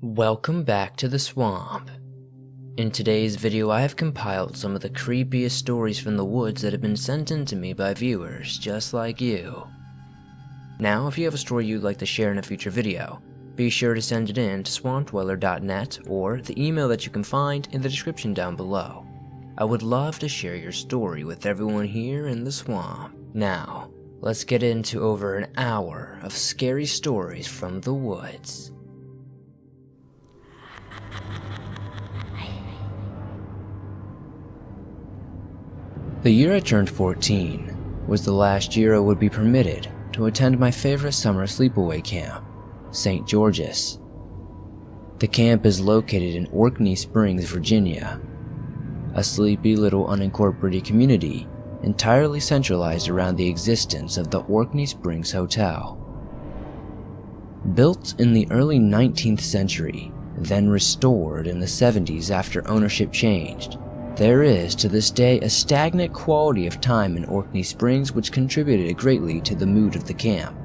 Welcome back to the swamp. In today's video, I have compiled some of the creepiest stories from the woods that have been sent in to me by viewers just like you. Now, if you have a story you'd like to share in a future video, be sure to send it in to swampdweller.net or the email that you can find in the description down below. I would love to share your story with everyone here in the swamp. Now, let's get into over an hour of scary stories from the woods. The year I turned 14 was the last year I would be permitted to attend my favorite summer sleepaway camp, St. George's. The camp is located in Orkney Springs, Virginia, a sleepy little unincorporated community entirely centralized around the existence of the Orkney Springs Hotel. Built in the early 19th century, then restored in the 70s after ownership changed, there is to this day a stagnant quality of time in Orkney Springs which contributed greatly to the mood of the camp.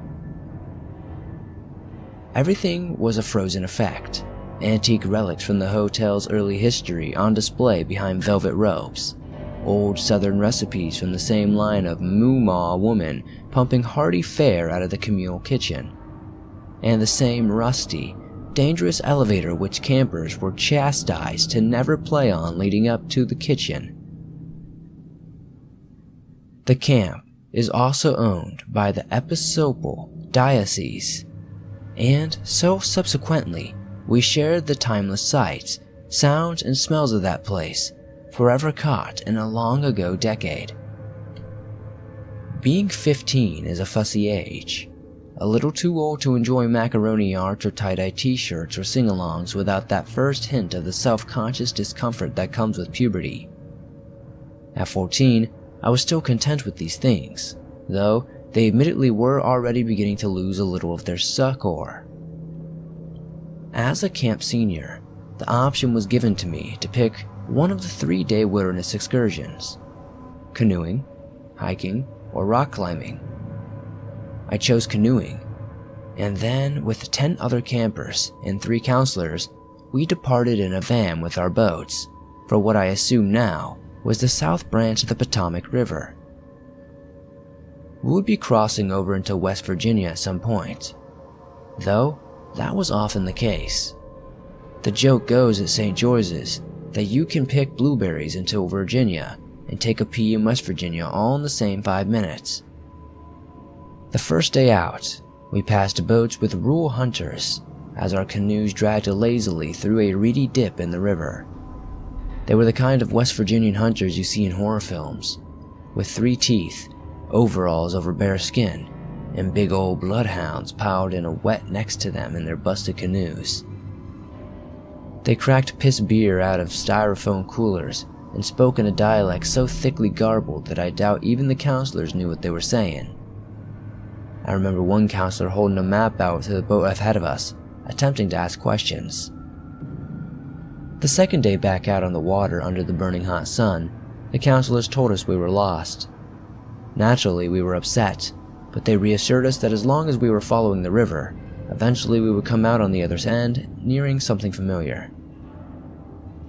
Everything was a frozen effect, antique relics from the hotel's early history on display behind velvet ropes, old southern recipes from the same line of moo-ma woman pumping hearty fare out of the communal kitchen, and the same rusty, dangerous elevator which campers were chastised to never play on leading up to the kitchen. The camp is also owned by the Episcopal Diocese, and so subsequently we shared the timeless sights, sounds, and smells of that place, forever caught in a long ago decade. Being 15 is a fussy age, a little too old to enjoy macaroni art or tie-dye t-shirts or sing-alongs without that first hint of the self-conscious discomfort that comes with puberty. At 14, I was still content with these things, though they admittedly were already beginning to lose a little of their succor. As a camp senior, the option was given to me to pick one of the 3-day wilderness excursions: canoeing, hiking, or rock climbing. I chose canoeing, and then with 10 other campers and 3 counselors, we departed in a van with our boats for what I assume now was the south branch of the Potomac River. We would be crossing over into West Virginia at some point, though that was often the case. The joke goes at St. George's that you can pick blueberries until Virginia and take a pee in West Virginia all in the same 5 minutes. The first day out, we passed boats with rural hunters as our canoes dragged lazily through a reedy dip in the river. They were the kind of West Virginian hunters you see in horror films, with 3 teeth, overalls over bare skin, and big old bloodhounds piled in a wet next to them in their busted canoes. They cracked piss beer out of styrofoam coolers and spoke in a dialect so thickly garbled that I doubt even the counselors knew what they were saying. I remember one counselor holding a map out to the boat ahead of us, attempting to ask questions. The second day back out on the water under the burning hot sun, the counselors told us we were lost. Naturally, we were upset, but they reassured us that as long as we were following the river, eventually we would come out on the other end, nearing something familiar.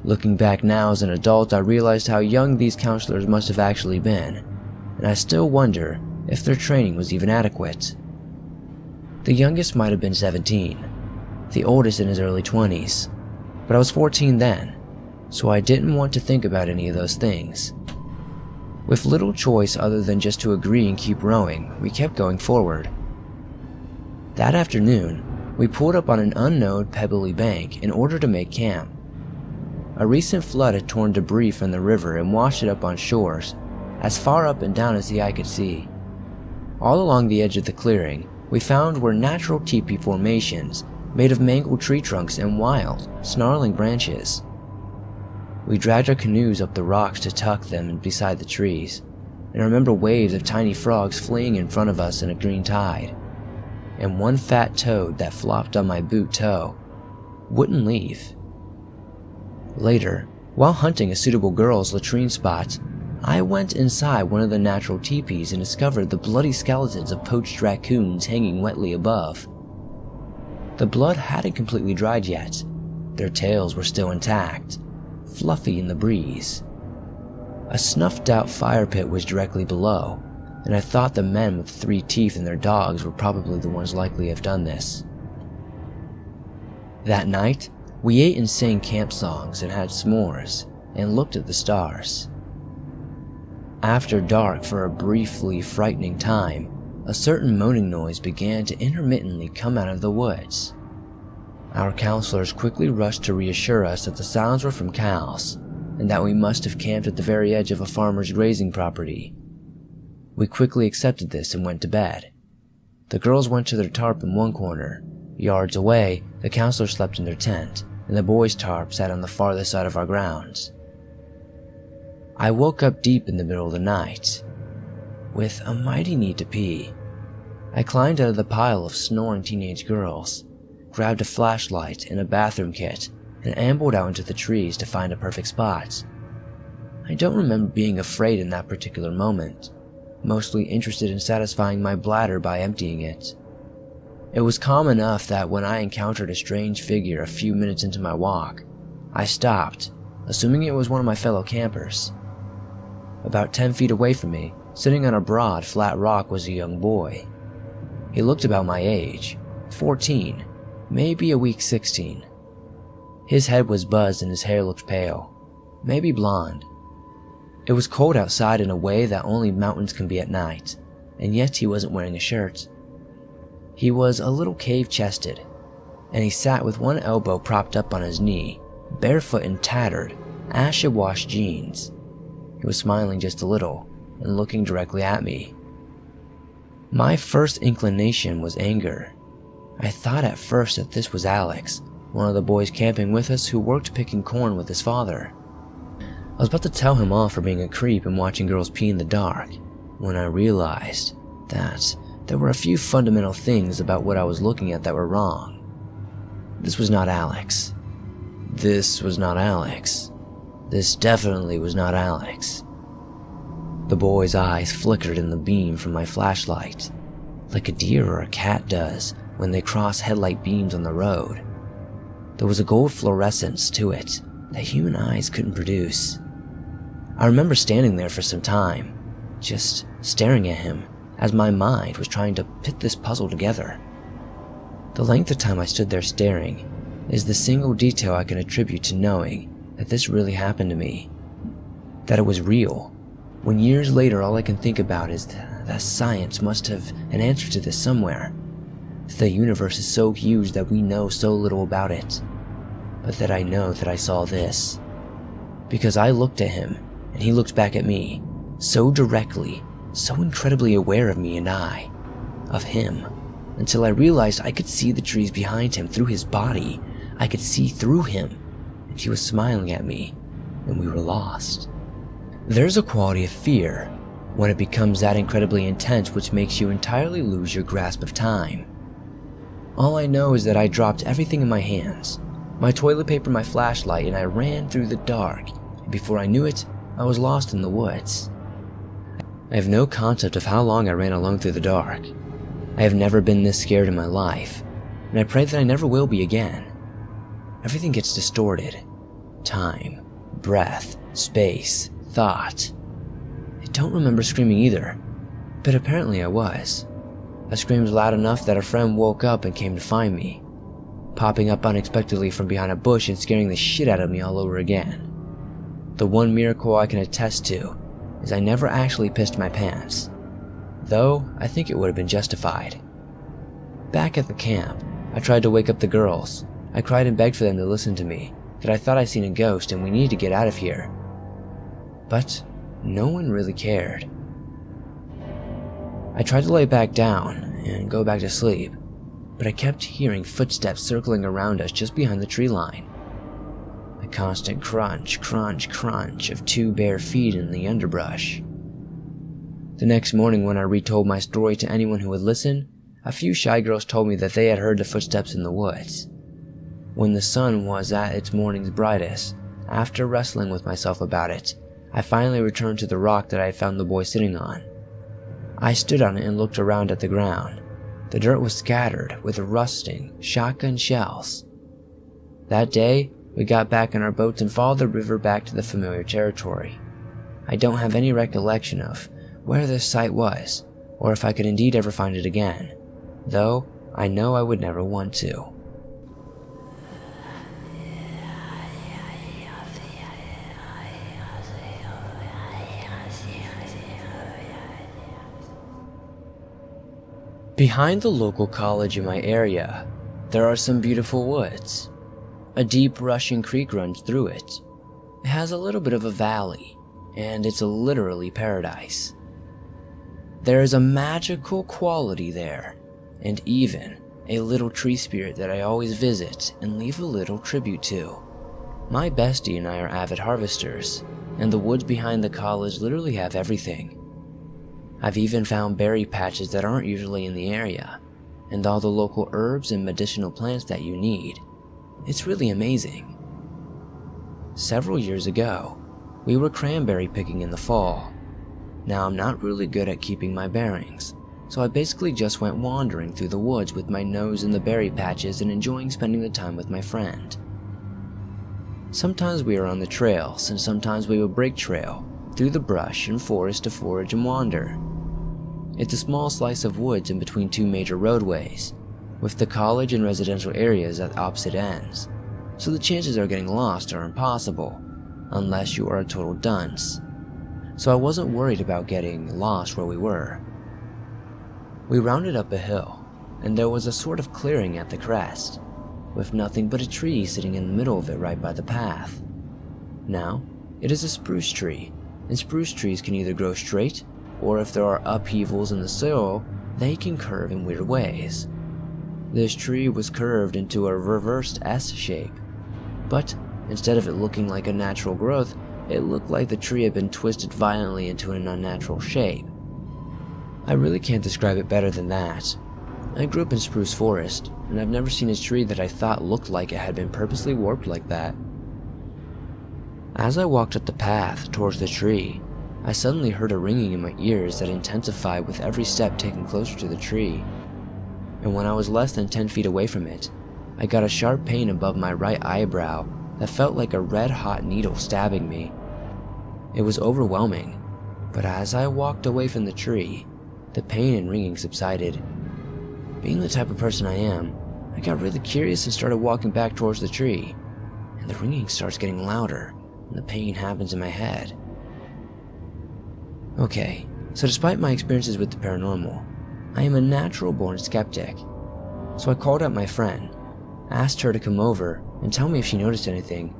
Looking back now as an adult, I realized how young these counselors must have actually been, and I still wonder if their training was even adequate. The youngest might have been 17, the oldest in his early 20s, but I was 14 then, so I didn't want to think about any of those things. With little choice other than just to agree and keep rowing, we kept going forward. That afternoon, we pulled up on an unknown pebbly bank in order to make camp. A recent flood had torn debris from the river and washed it up on shores, as far up and down as the eye could see. All along the edge of the clearing, we found were natural teepee formations made of mangled tree trunks and wild, snarling branches. We dragged our canoes up the rocks to tuck them beside the trees, and I remember waves of tiny frogs fleeing in front of us in a green tide, and one fat toad that flopped on my boot toe wouldn't leave. Later, while hunting a suitable girl's latrine spot, I went inside one of the natural teepees and discovered the bloody skeletons of poached raccoons hanging wetly above. The blood hadn't completely dried yet, Their tails were still intact, fluffy in the breeze. A snuffed-out fire pit was directly below, and I thought the men with 3 teeth in their dogs were probably the ones likely to have done this. That night, we ate and sang camp songs and had s'mores, and looked at the stars. After dark, for a briefly frightening time, a certain moaning noise began to intermittently come out of the woods. Our counselors quickly rushed to reassure us that the sounds were from cows, and that we must have camped at the very edge of a farmer's grazing property. We quickly accepted this and went to bed. The girls went to their tarp in one corner. Yards away, the counselors slept in their tent, and the boys' tarp sat on the farthest side of our grounds. I woke up deep in the middle of the night, with a mighty need to pee. I climbed out of the pile of snoring teenage girls, grabbed a flashlight and a bathroom kit, and ambled out into the trees to find a perfect spot. I don't remember being afraid in that particular moment, mostly interested in satisfying my bladder by emptying it. It was calm enough that when I encountered a strange figure a few minutes into my walk, I stopped, assuming it was one of my fellow campers. About 10 feet away from me, sitting on a broad, flat rock, was a young boy. He looked about my age, 14, maybe a weak 16. His head was buzzed and his hair looked pale, maybe blonde. It was cold outside in a way that only mountains can be at night, and yet he wasn't wearing a shirt. He was a little cave-chested, and he sat with one elbow propped up on his knee, barefoot in tattered, acid-washed jeans. He was smiling just a little and looking directly at me. My first inclination was anger. I thought at first that this was Alex, one of the boys camping with us who worked picking corn with his father. I was about to tell him off for being a creep and watching girls pee in the dark, when I realized that there were a few fundamental things about what I was looking at that were wrong. This was not Alex. This was not Alex. This definitely was not Alex. The boy's eyes flickered in the beam from my flashlight, like a deer or a cat does when they cross headlight beams on the road. There was a gold fluorescence to it that human eyes couldn't produce. I remember standing there for some time, just staring at him as my mind was trying to put this puzzle together. The length of time I stood there staring is the single detail I can attribute to knowing that this really happened to me, that it was real, when years later all I can think about is that science must have an answer to this somewhere. The universe is so huge that we know so little about it, but that I know that I saw this. Because I looked at him, and he looked back at me, so directly, so incredibly aware of me and I, of him, until I realized I could see the trees behind him through his body. I could see through him, and he was smiling at me, and we were lost. There's a quality of fear when it becomes that incredibly intense which makes you entirely lose your grasp of time. All I know is that I dropped everything in my hands, my toilet paper, my flashlight, and I ran through the dark, and before I knew it, I was lost in the woods. I have no concept of how long I ran alone through the dark. I have never been this scared in my life, and I pray that I never will be again. Everything gets distorted. Time, breath, space, thought. I don't remember screaming either, but apparently I was. I screamed loud enough that a friend woke up and came to find me, popping up unexpectedly from behind a bush and scaring the shit out of me all over again. The one miracle I can attest to is I never actually pissed my pants, though I think it would have been justified. Back at the camp, I tried to wake up the girls. I cried and begged for them to listen to me, that I thought I'd seen a ghost and we needed to get out of here. But no one really cared. I tried to lay back down and go back to sleep, but I kept hearing footsteps circling around us just behind the tree line. The constant crunch, crunch, crunch of 2 bare feet in the underbrush. The next morning when I retold my story to anyone who would listen, a few shy girls told me that they had heard the footsteps in the woods. When the sun was at its morning's brightest, after wrestling with myself about it, I finally returned to the rock that I had found the boy sitting on. I stood on it and looked around at the ground. The dirt was scattered with rusting shotgun shells. That day, We got back on our boats and followed the river back to the familiar territory. I don't have any recollection of where this site was, or if I could indeed ever find it again, though I know I would never want to. Behind the local college in my area, there are some beautiful woods. A deep rushing creek runs through it. It has a little bit of a valley, and it's literally paradise. There is a magical quality there, and even a little tree spirit that I always visit and leave a little tribute to. My bestie and I are avid harvesters, and the woods behind the college literally have everything. I've even found berry patches that aren't usually in the area, and all the local herbs and medicinal plants that you need. It's really amazing. Several years ago, we were cranberry picking in the fall. Now I'm not really good at keeping my bearings, so I basically just went wandering through the woods with my nose in the berry patches and enjoying spending the time with my friend. Sometimes we were on the trails, and sometimes we would break trail through the brush and forest to forage and wander. It's a small slice of woods in between two major roadways, with the college and residential areas at opposite ends, so the chances of getting lost are impossible, unless you are a total dunce. So I wasn't worried about getting lost where we were. We rounded up a hill, and there was a sort of clearing at the crest, with nothing but a tree sitting in the middle of it right by the path. Now, it is a spruce tree, and spruce trees can either grow straight, or if there are upheavals in the soil, they can curve in weird ways. This tree was curved into a reversed S shape, but instead of it looking like a natural growth, it looked like the tree had been twisted violently into an unnatural shape. I really can't describe it better than that. I grew up in spruce forest, and I've never seen a tree that I thought looked like it had been purposely warped like that. As I walked up the path towards the tree, I suddenly heard a ringing in my ears that intensified with every step taken closer to the tree. And when I was less than 10 feet away from it, I got a sharp pain above my right eyebrow that felt like a red-hot needle stabbing me. It was overwhelming, but as I walked away from the tree, the pain and ringing subsided. Being the type of person I am, I got really curious and started walking back towards the tree, and the ringing starts getting louder, and the pain happens in my head. Okay, so despite my experiences with the paranormal, I am a natural-born skeptic. So I called up my friend, asked her to come over and tell me if she noticed anything.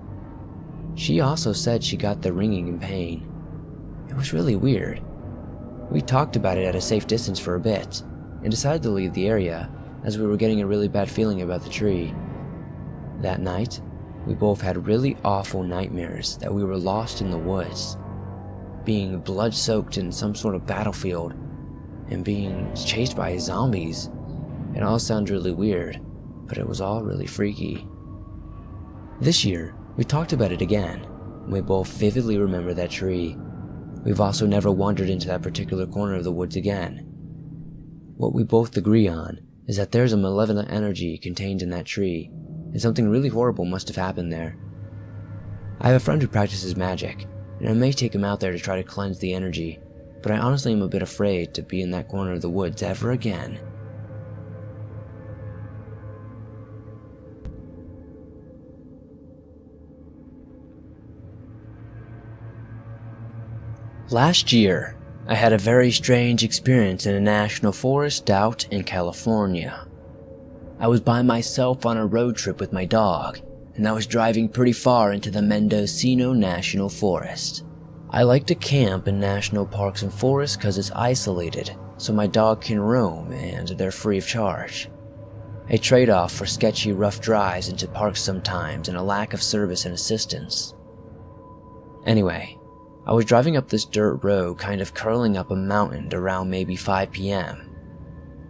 She also said she got the ringing and pain. It was really weird. We talked about it at a safe distance for a bit, and decided to leave the area as we were getting a really bad feeling about the tree. That night, we both had really awful nightmares that we were lost in the woods, being blood-soaked in some sort of battlefield, and being chased by zombies. It all sounds really weird, but it was all really freaky. This year, we talked about it again, and we both vividly remember that tree. We've also never wandered into that particular corner of the woods again. What we both agree on is that there's a malevolent energy contained in that tree, and something really horrible must have happened there. I have a friend who practices magic, and I may take him out there to try to cleanse the energy, but I honestly am a bit afraid to be in that corner of the woods ever again. Last year, I had a very strange experience in a national forest out in California. I was by myself on a road trip with my dog, and I was driving pretty far into the Mendocino National Forest. I like to camp in national parks and forests because it's isolated, so my dog can roam and they're free of charge. A trade-off for sketchy rough drives into parks sometimes and a lack of service and assistance. Anyway, I was driving up this dirt road kind of curling up a mountain around maybe 5 p.m.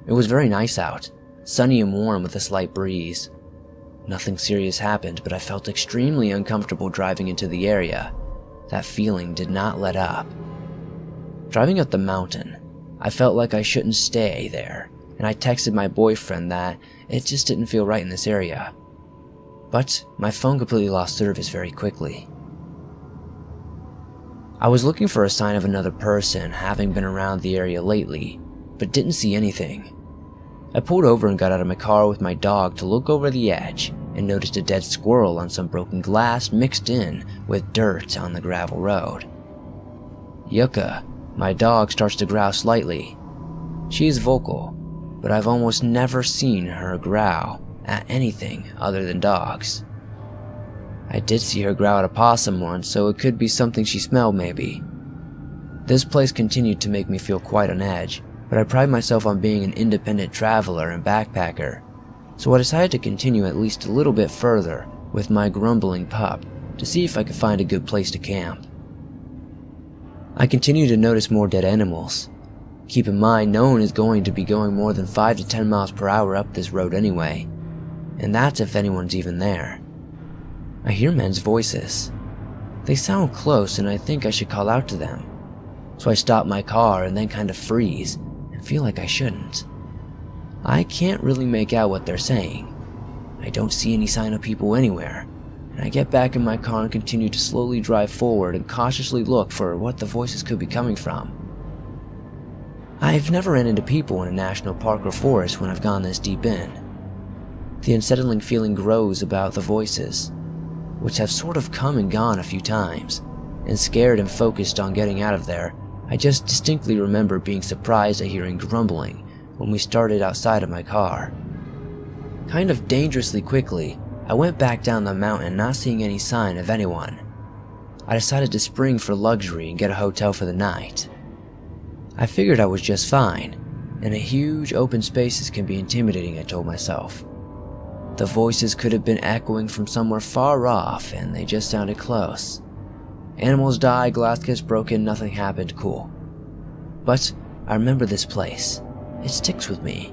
It was very nice out, sunny and warm with a slight breeze. Nothing serious happened, but I felt extremely uncomfortable driving into the area. That feeling did not let up. Driving up the mountain, I felt like I shouldn't stay there, and I texted my boyfriend that it just didn't feel right in this area. but my phone completely lost service very quickly. I was looking for a sign of another person, having been around the area lately, but didn't see anything. I pulled over and got out of my car with my dog to look over the edge and noticed a dead squirrel on some broken glass mixed in with dirt on the gravel road. Yucca, my dog, starts to growl slightly. She is vocal, but I've almost never seen her growl at anything other than dogs. I did see her growl at a possum once, so it could be something she smelled maybe. This place continued to make me feel quite on edge, but I pride myself on being an independent traveler and backpacker, so I decided to continue at least a little bit further with my grumbling pup to see if I could find a good place to camp. I continued to notice more dead animals. Keep in mind, no one is going to be going more than 5 to 10 miles per hour up this road anyway, and that's if anyone's even there. I hear men's voices. They sound close and I think I should call out to them, so I stop my car and then kind of freeze and feel like I shouldn't. I can't really make out what they're saying. I don't see any sign of people anywhere, and I get back in my car and continue to slowly drive forward and cautiously look for what the voices could be coming from. I've never ran into people in a national park or forest when I've gone this deep in. The unsettling feeling grows about the voices, which have sort of come and gone a few times, and scared and focused on getting out of there, I just distinctly remember being surprised at hearing grumbling when we started outside of my car. Kind of dangerously quickly, I went back down the mountain not seeing any sign of anyone. I decided to spring for luxury and get a hotel for the night. I figured I was just fine, and a huge open spaces can be intimidating, I told myself. The voices could have been echoing from somewhere far off and they just sounded close. Animals die, glass gets broken, nothing happened, cool. But I remember this place. It sticks with me.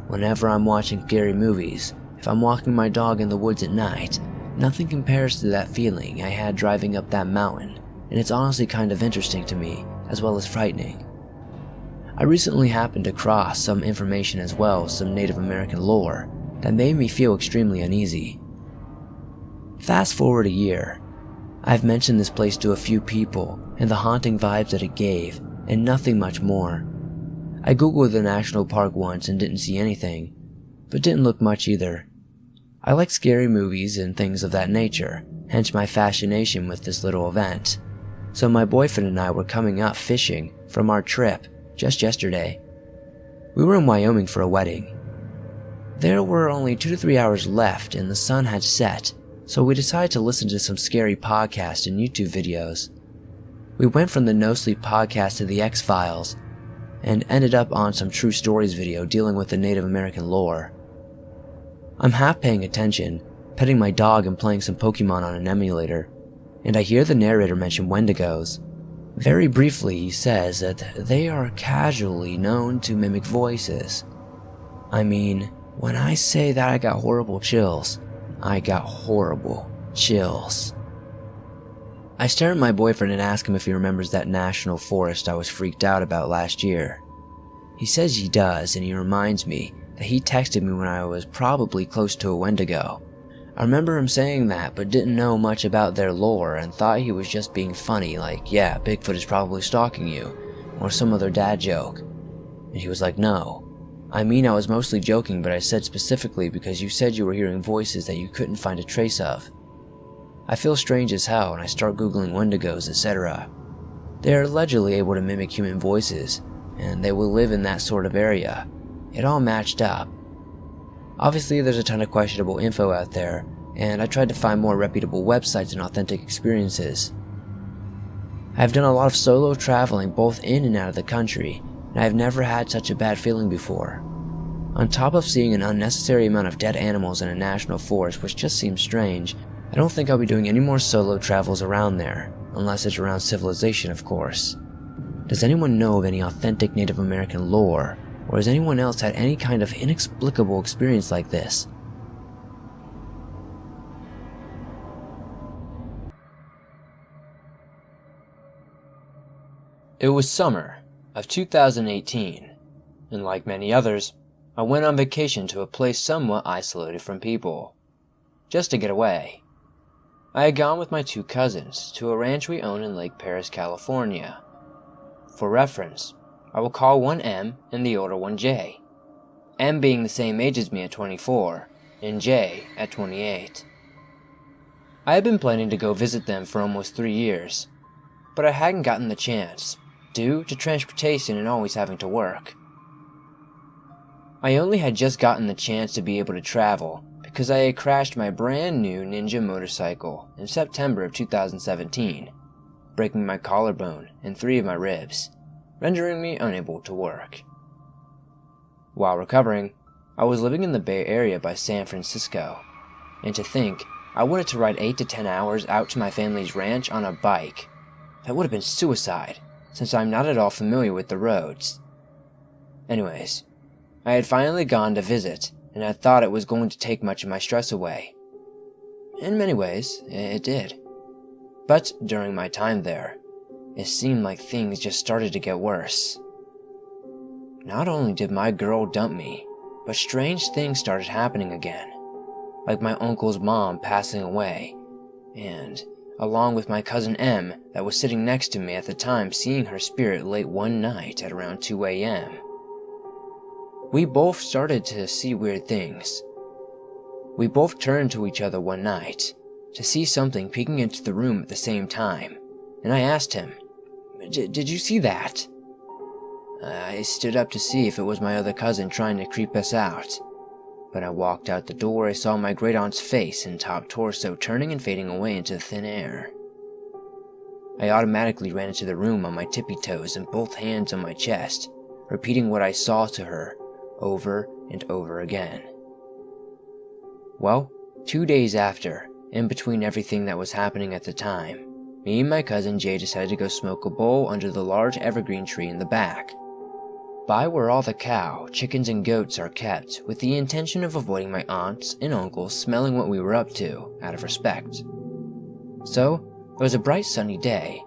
Whenever I'm watching scary movies, if I'm walking my dog in the woods at night, nothing compares to that feeling I had driving up that mountain, and it's honestly kind of interesting to me, as well as frightening. I recently happened across some information as well as some Native American lore that made me feel extremely uneasy. Fast forward a year. I've mentioned this place to a few people and the haunting vibes that it gave, and nothing much more. I googled the national park once and didn't see anything, but didn't look much either. I like scary movies and things of that nature, hence my fascination with this little event. So my boyfriend and I were coming up fishing from our trip just yesterday. We were in Wyoming for a wedding. There were only 2 to 3 hours left and the sun had set, so we decided to listen to some scary podcasts and YouTube videos. We went from the No Sleep podcast to the X-Files, and ended up on some True Stories video dealing with the Native American lore. I'm half paying attention, petting my dog and playing some Pokemon on an emulator, and I hear the narrator mention Wendigos. Very briefly, he says that they are casually known to mimic voices. I mean, when I say that I got horrible chills, I got horrible chills. I stare at my boyfriend and ask him if he remembers that national forest I was freaked out about last year. He says he does, and he reminds me that he texted me when I was probably close to a Wendigo. I remember him saying that, but didn't know much about their lore and thought he was just being funny, like, yeah, Bigfoot is probably stalking you, or some other dad joke. And he was like, no. I mean, I was mostly joking, but I said specifically because you said you were hearing voices that you couldn't find a trace of. I feel strange as hell and I start googling Wendigos, etc. They are allegedly able to mimic human voices, and they will live in that sort of area. It all matched up. Obviously, there's a ton of questionable info out there, and I tried to find more reputable websites and authentic experiences. I've done a lot of solo traveling both in and out of the country, and I've never had such a bad feeling before. On top of seeing an unnecessary amount of dead animals in a national forest, which just seems strange, I don't think I'll be doing any more solo travels around there, unless it's around civilization, of course. Does anyone know of any authentic Native American lore, or has anyone else had any kind of inexplicable experience like this? It was summer of 2018, and like many others, I went on vacation to a place somewhat isolated from people. just to get away. I had gone with my 2 cousins to a ranch we own in Lake Paris, California. For reference, I will call one M and the older one J. M being the same age as me at 24, and J at 28. I had been planning to go visit them for almost 3 years, but I hadn't gotten the chance, due to transportation and always having to work. I only had just gotten the chance to be able to travel because I had crashed my brand new Ninja motorcycle in September of 2017, breaking my collarbone and 3 of my ribs, rendering me unable to work. While recovering, I was living in the Bay Area by San Francisco, and to think I wanted to ride 8 to 10 hours out to my family's ranch on a bike. That would have been suicide, since I'm not at all familiar with the roads. Anyways, I had finally gone to visit, and I thought it was going to take much of my stress away. In many ways, it did. But during my time there, it seemed like things just started to get worse. Not only did my girl dump me, but strange things started happening again, like my uncle's mom passing away, and, along with my cousin M that was sitting next to me at the time, seeing her spirit late one night at around 2 a.m. We both started to see weird things. We both turned to each other one night to see something peeking into the room at the same time, and I asked him, "Did you see that?" I stood up to see if it was my other cousin trying to creep us out. When I walked out the door, I saw my great-aunt's face and top torso turning and fading away into thin air. I automatically ran into the room on my tippy toes and both hands on my chest, repeating what I saw to her over and over again. Well, 2 days after, in between everything that was happening at the time, me and my cousin Jay decided to go smoke a bowl under the large evergreen tree in the back, by where all the cow, chickens, and goats are kept, with the intention of avoiding my aunts and uncles smelling what we were up to, out of respect. So, it was a bright sunny day.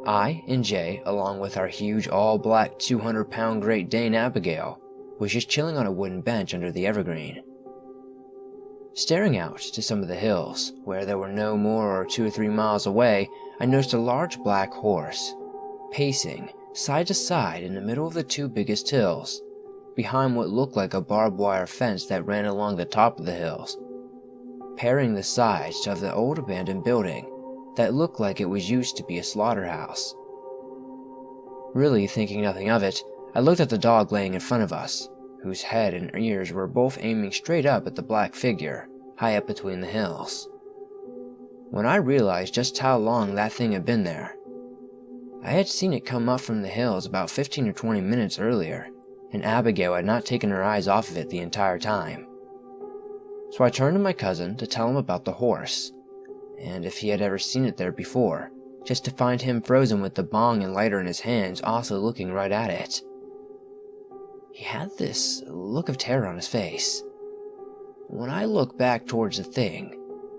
I and Jay, along with our huge all-black 200-pound Great Dane Abigail, was just chilling on a wooden bench under the evergreen. Staring out to some of the hills, where there were no more or 2 or 3 miles away, I noticed a large black horse, pacing side to side in the middle of the 2 biggest hills, behind what looked like a barbed wire fence that ran along the top of the hills, parrying the sides of the old abandoned building that looked like it was used to be a slaughterhouse. Really thinking nothing of it, I looked at the dog laying in front of us, whose head and ears were both aiming straight up at the black figure, high up between the hills. When I realized just how long that thing had been there, I had seen it come up from the hills about 15 or 20 minutes earlier, and Abigail had not taken her eyes off of it the entire time. So I turned to my cousin to tell him about the horse, and if he had ever seen it there before, just to find him frozen with the bong and lighter in his hands, also looking right at it. He had this look of terror on his face. When I looked back towards the thing,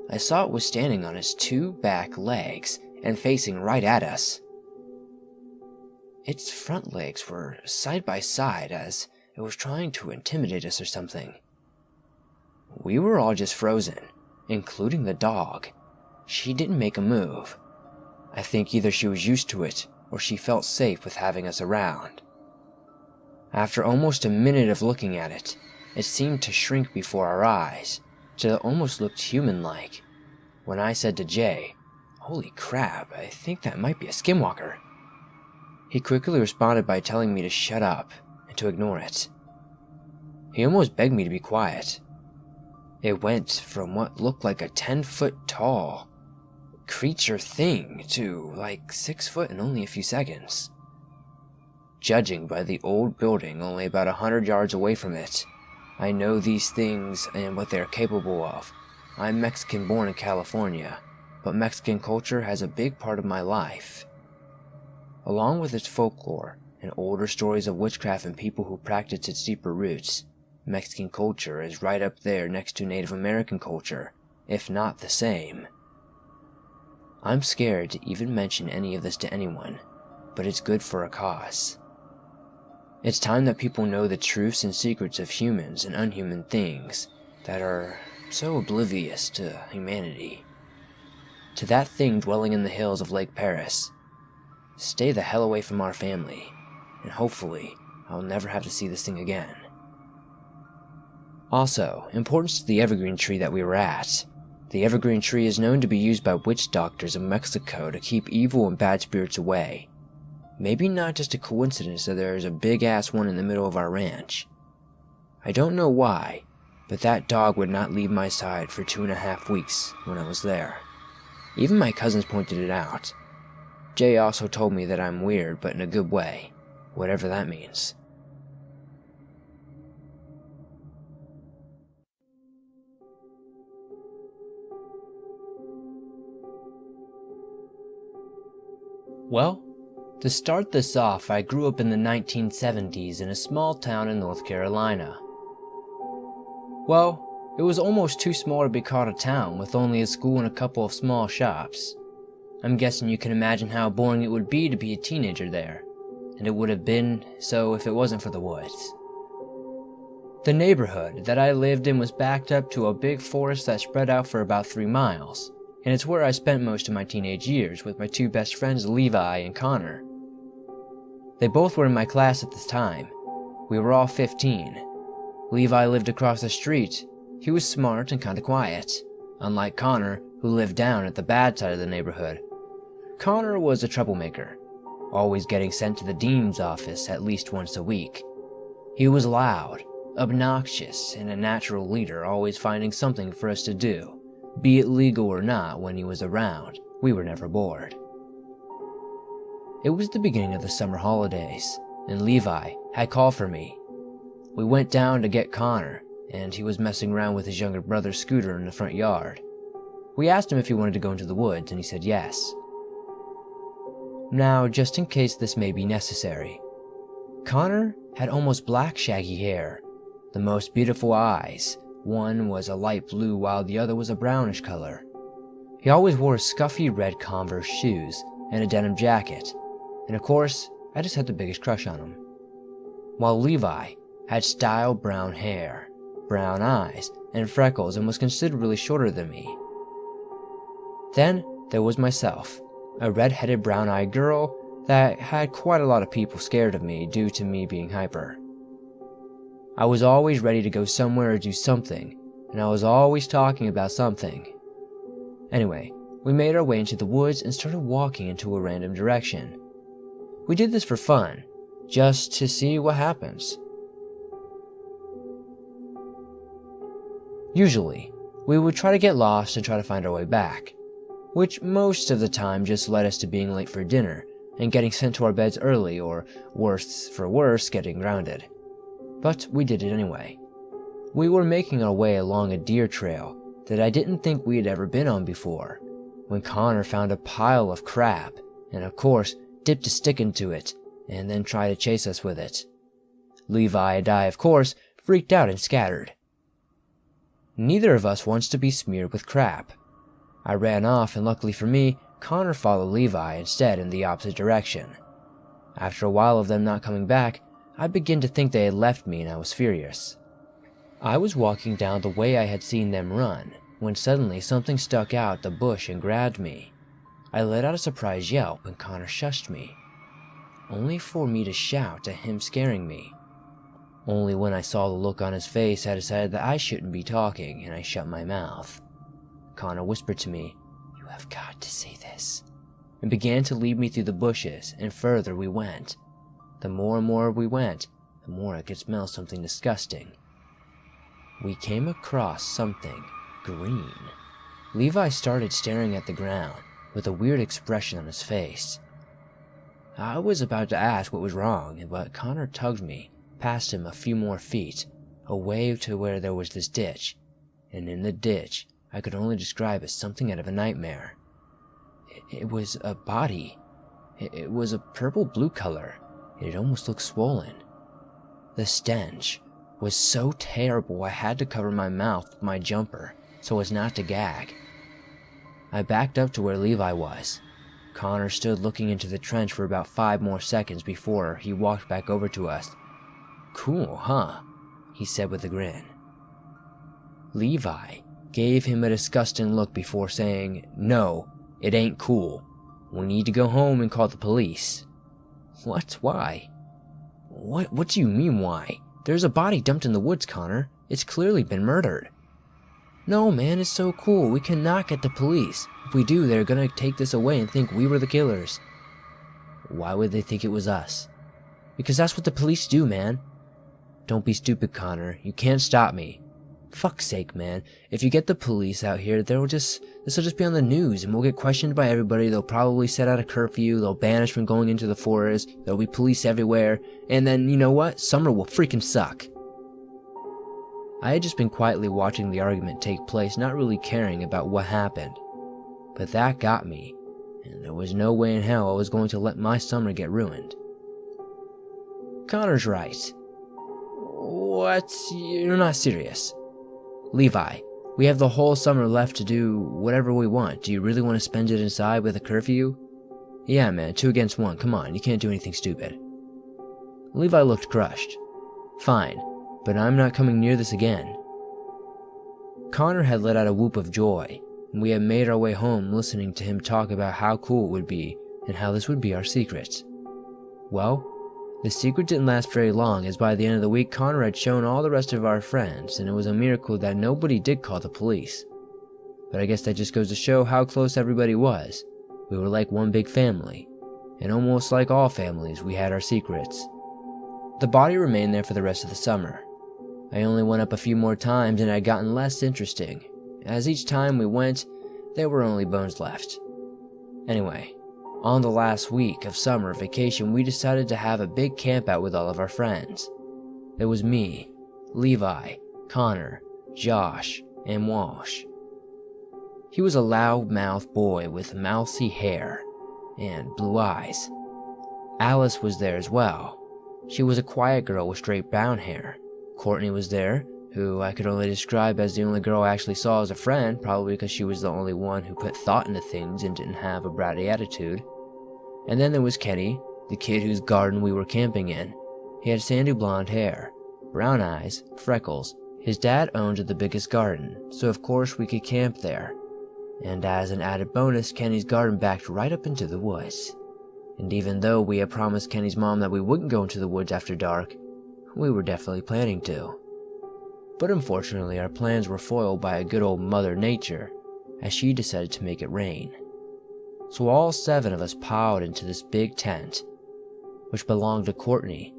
I saw it was standing on its 2 back legs and facing right at us. Its front legs were side by side as it was trying to intimidate us or something. We were all just frozen, including the dog. She didn't make a move. I think either she was used to it or she felt safe with having us around. After almost a minute of looking at it, it seemed to shrink before our eyes, till it almost looked human-like. When I said to Jay, "Holy crap, I think that might be a skinwalker," he quickly responded by telling me to shut up and to ignore it. He almost begged me to be quiet. It went from what looked like a 10-foot tall creature thing to like 6 foot in only a few seconds. Judging by the old building only about 100 yards away from it, I know these things and what they are capable of. I'm Mexican born in California, but Mexican culture has a big part of my life. Along with its folklore and older stories of witchcraft and people who practice its deeper roots, Mexican culture is right up there next to Native American culture, if not the same. I'm scared to even mention any of this to anyone, but it's good for a cause. It's time that people know the truths and secrets of humans and unhuman things that are so oblivious to humanity. To that thing dwelling in the hills of Lake Paris. Stay the hell away from our family, and hopefully I'll never have to see this thing again. Also, importance to the evergreen tree that we were at. The evergreen tree is known to be used by witch doctors in Mexico to keep evil and bad spirits away. Maybe not just a coincidence that there is a big-ass one in the middle of our ranch. I don't know why, but that dog would not leave my side for 2.5 weeks when I was there. Even my cousins pointed it out. Jay also told me that I'm weird, but in a good way, whatever that means. Well, to start this off, I grew up in the 1970s in a small town in North Carolina. Well, it was almost too small to be called a town, with only a school and a couple of small shops. I'm guessing you can imagine how boring it would be to be a teenager there, and it would have been so if it wasn't for the woods. The neighborhood that I lived in was backed up to a big forest that spread out for about 3 miles. And it's where I spent most of my teenage years with my 2 best friends, Levi and Connor. They both were in my class at this time. We were all 15. Levi lived across the street. He was smart and kinda quiet, unlike Connor, who lived down at the bad side of the neighborhood. Connor was a troublemaker, always getting sent to the dean's office at least once a week. He was loud, obnoxious, and a natural leader, always finding something for us to do. Be it legal or not, when he was around, we were never bored. It was the beginning of the summer holidays, and Levi had called for me. We went down to get Connor, and he was messing around with his younger brother's scooter in the front yard. We asked him if he wanted to go into the woods, and he said yes. Now, just in case this may be necessary, Connor had almost black shaggy hair, the most beautiful eyes. One was a light blue while the other was a brownish color. He always wore scuffy red Converse shoes and a denim jacket, and of course, I just had the biggest crush on him. While Levi had style brown hair, brown eyes, and freckles and was considerably shorter than me. Then there was myself, a red-headed brown-eyed girl that had quite a lot of people scared of me due to me being hyper. I was always ready to go somewhere or do something, and I was always talking about something. Anyway, we made our way into the woods and started walking into a random direction. We did this for fun, just to see what happens. Usually, we would try to get lost and try to find our way back, which most of the time just led us to being late for dinner and getting sent to our beds early, or worse for worse, getting grounded. But we did it anyway. We were making our way along a deer trail that I didn't think we had ever been on before, when Connor found a pile of crap, and of course dipped a stick into it, and then tried to chase us with it. Levi and I, of course, freaked out and scattered. Neither of us wants to be smeared with crap. I ran off, and luckily for me, Connor followed Levi instead in the opposite direction. After a while of them not coming back, I began to think they had left me, and I was furious. I was walking down the way I had seen them run, when suddenly something stuck out the bush and grabbed me. I let out a surprised yelp, and Connor shushed me, only for me to shout at him, scaring me. Only when I saw the look on his face, I decided that I shouldn't be talking, and I shut my mouth. Connor whispered to me, "You have got to say this," and began to lead me through the bushes, and further we went. The more and more we went, the more I could smell something disgusting. We came across something green. Levi started staring at the ground with a weird expression on his face. I was about to ask what was wrong, but Connor tugged me past him a few more feet, away to where there was this ditch, and in the ditch I could only describe as something out of a nightmare. It was a body. It was a purple-blue color. It almost looked swollen. The stench was so terrible I had to cover my mouth with my jumper so as not to gag. I backed up to where Levi was. Connor stood looking into the trench for about 5 more seconds before he walked back over to us. "Cool, huh?" he said with a grin. Levi gave him a disgusting look before saying, "No, it ain't cool. We need to go home and call the police." What? Why? What do you mean, why? There's a body dumped in the woods, Connor. It's clearly been murdered. No, man, it's so cool. We cannot get the police. If we do, they're gonna take this away and think we were the killers. Why would they think it was us? Because that's what the police do, man. Don't be stupid, Connor. You can't stop me. Fuck's sake, man. If you get the police out here, this'll just be on the news, and we'll get questioned by everybody. They'll probably set out a curfew, they'll ban us from going into the forest, there'll be police everywhere, and then, you know what? Summer will freaking suck. I had just been quietly watching the argument take place, not really caring about what happened. But that got me, and there was no way in hell I was going to let my summer get ruined. Connor's right. What? You're not serious. Levi, we have the whole summer left to do whatever we want. Do you really want to spend it inside with a curfew? Yeah, man, 2 against 1. Come on, you can't do anything stupid. Levi looked crushed. Fine, but I'm not coming near this again. Connor had let out a whoop of joy, and we had made our way home listening to him talk about how cool it would be and how this would be our secret. Well, the secret didn't last very long, as by the end of the week Connor had shown all the rest of our friends, and it was a miracle that nobody did call the police. But I guess that just goes to show how close everybody was. We were like one big family, and almost like all families, we had our secrets. The body remained there for the rest of the summer. I only went up a few more times, and it had gotten less interesting. As each time we went, there were only bones left. Anyway, on the last week of summer vacation, we decided to have a big camp out with all of our friends. There was me, Levi, Connor, Josh, and Walsh. He was a loud-mouthed boy with mousy hair and blue eyes. Alice was there as well. She was a quiet girl with straight brown hair. Courtney was there, who I could only describe as the only girl I actually saw as a friend, probably because she was the only one who put thought into things and didn't have a bratty attitude. And then there was Kenny, the kid whose garden we were camping in. He had sandy blonde hair, brown eyes, freckles. His dad owned the biggest garden, so of course we could camp there. And as an added bonus, Kenny's garden backed right up into the woods. And even though we had promised Kenny's mom that we wouldn't go into the woods after dark, we were definitely planning to. But unfortunately, our plans were foiled by a good old Mother Nature, as she decided to make it rain. So all 7 of us piled into this big tent, which belonged to Courtney.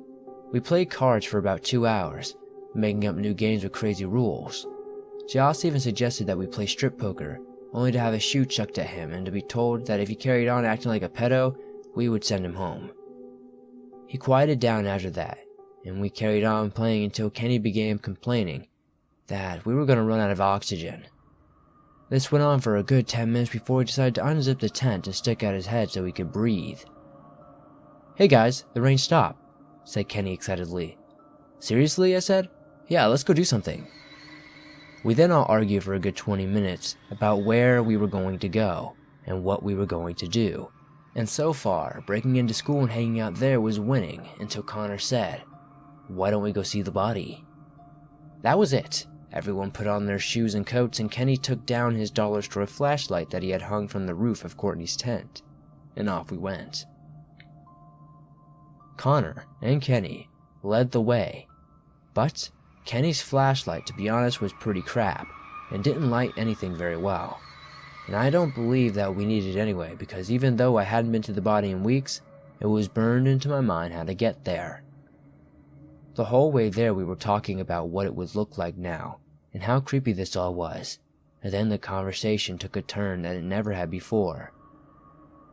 We played cards for about 2 hours, making up new games with crazy rules. Joss even suggested that we play strip poker, only to have a shoe chucked at him and to be told that if he carried on acting like a pedo, we would send him home. He quieted down after that, and we carried on playing until Kenny began complaining that we were going to run out of oxygen. This went on for a good 10 minutes before he decided to unzip the tent and stick out his head so he could breathe. "Hey guys, the rain stopped," said Kenny excitedly. "Seriously?" I said. "Yeah, let's go do something." We then all argued for a good 20 minutes about where we were going to go and what we were going to do. And so far, breaking into school and hanging out there was winning until Connor said, "Why don't we go see the body?" That was it. Everyone put on their shoes and coats, and Kenny took down his dollar store flashlight that he had hung from the roof of Courtney's tent, and off we went. Connor and Kenny led the way, but Kenny's flashlight, to be honest, was pretty crap, and didn't light anything very well. And I don't believe that we needed it anyway, because even though I hadn't been to the body in weeks, it was burned into my mind how to get there. The whole way there we were talking about what it would look like now, and how creepy this all was, and then the conversation took a turn that it never had before.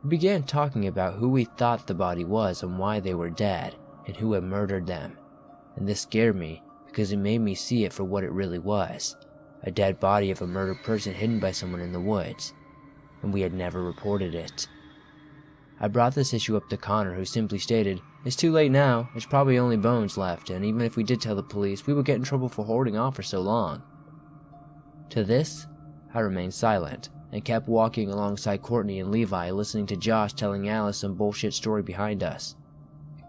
We began talking about who we thought the body was and why they were dead, and who had murdered them, and this scared me because it made me see it for what it really was, a dead body of a murdered person hidden by someone in the woods, and we had never reported it. I brought this issue up to Connor, who simply stated, "It's too late now, there's probably only bones left, and even if we did tell the police, we would get in trouble for holding off for so long." To this, I remained silent, and kept walking alongside Courtney and Levi, listening to Josh telling Alice some bullshit story behind us.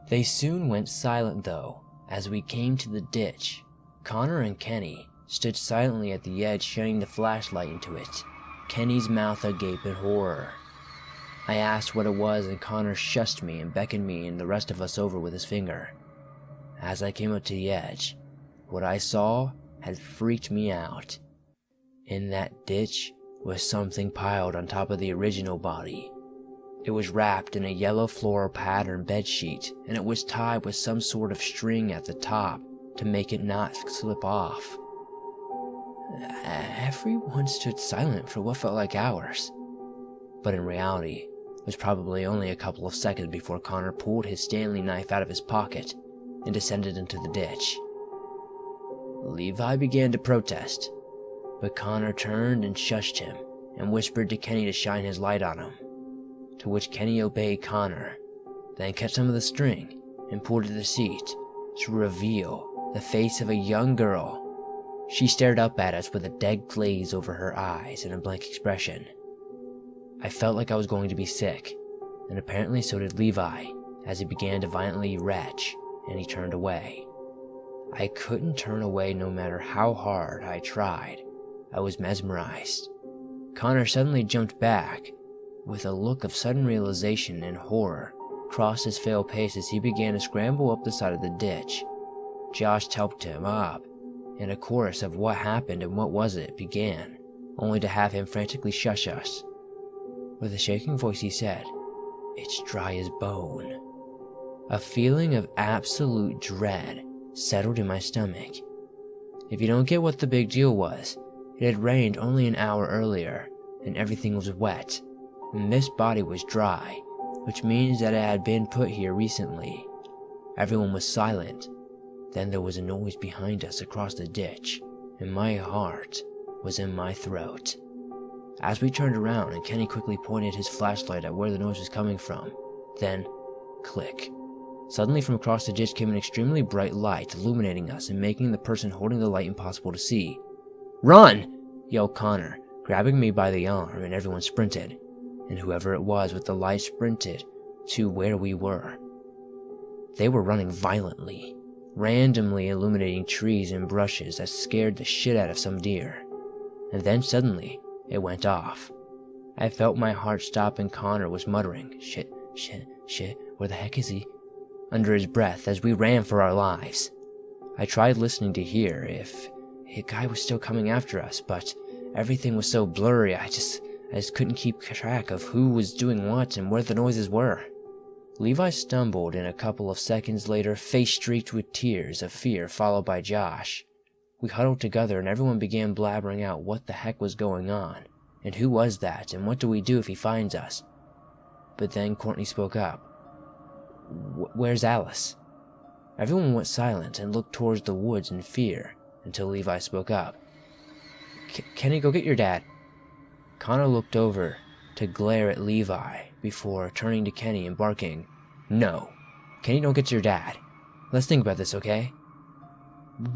They soon went silent though, as we came to the ditch. Connor and Kenny stood silently at the edge, shining the flashlight into it, Kenny's mouth agape in horror. I asked what it was, and Connor shushed me and beckoned me and the rest of us over with his finger. As I came up to the edge, what I saw had freaked me out. In that ditch was something piled on top of the original body. It was wrapped in a yellow floral pattern bedsheet, and it was tied with some sort of string at the top to make it not slip off. Everyone stood silent for what felt like hours, but in reality, it was probably only a couple of seconds before Connor pulled his Stanley knife out of his pocket and descended into the ditch. Levi began to protest, but Connor turned and shushed him and whispered to Kenny to shine his light on him, to which Kenny obeyed Connor, then cut some of the string and pulled at the seat to reveal the face of a young girl. She stared up at us with a dead glaze over her eyes and a blank expression. I felt like I was going to be sick, and apparently so did Levi, as he began to violently retch, and he turned away. I couldn't turn away no matter how hard I tried. I was mesmerized. Connor suddenly jumped back, with a look of sudden realization and horror crossed his pale face as he began to scramble up the side of the ditch. Josh helped him up, and a chorus of what happened and what was it began, only to have him frantically shush us. With a shaking voice he said, "It's dry as bone." A feeling of absolute dread settled in my stomach. If you don't get what the big deal was, it had rained only an hour earlier, and everything was wet, and this body was dry, which means that it had been put here recently. Everyone was silent. Then there was a noise behind us across the ditch, and my heart was in my throat. As we turned around and Kenny quickly pointed his flashlight at where the noise was coming from, then, click. Suddenly from across the ditch came an extremely bright light, illuminating us and making the person holding the light impossible to see. "Run!" yelled Connor, grabbing me by the arm, and everyone sprinted, and whoever it was with the light sprinted to where we were. They were running violently, randomly illuminating trees and brushes that scared the shit out of some deer. And then suddenly, it went off. I felt my heart stop, and Connor was muttering, "Shit, shit, shit, where the heck is he?" under his breath as we ran for our lives. I tried listening to hear if a guy was still coming after us, but everything was so blurry I just couldn't keep track of who was doing what and where the noises were. Levi stumbled, and a couple of seconds later, face streaked with tears of fear, followed by Josh. We huddled together, and everyone began blabbering out what the heck was going on, and who was that, and what do we do if he finds us? But then Courtney spoke up. "Where's Alice?" Everyone went silent and looked towards the woods in fear, until Levi spoke up. Kenny, go get your dad." Connor looked over to glare at Levi before turning to Kenny and barking, "No, Kenny, don't get your dad. Let's think about this, okay?"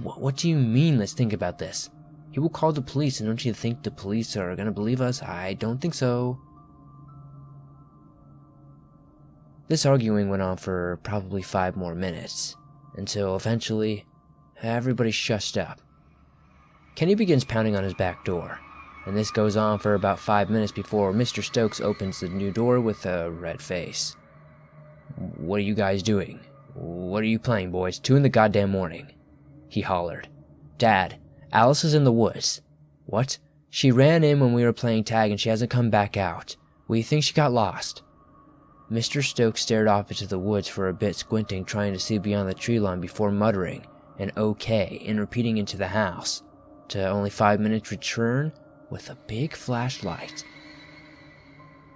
What do you mean, let's think about this? He will call the police, and don't you think the police are gonna believe us? I don't think so. This arguing went on for probably 5 more minutes, until eventually, everybody shushed up. Kenny begins pounding on his back door, and this goes on for about 5 minutes before Mr. Stokes opens the new door with a red face. "What are you guys doing? What are you playing, boys? 2 in the goddamn morning," he hollered. "Dad, Alice is in the woods." "What? She ran in when we were playing tag and she hasn't come back out. We think she got lost." Mr. Stokes stared off into the woods for a bit, squinting, trying to see beyond the tree line before muttering an okay and repeating into the house, to only 5 minutes return with a big flashlight.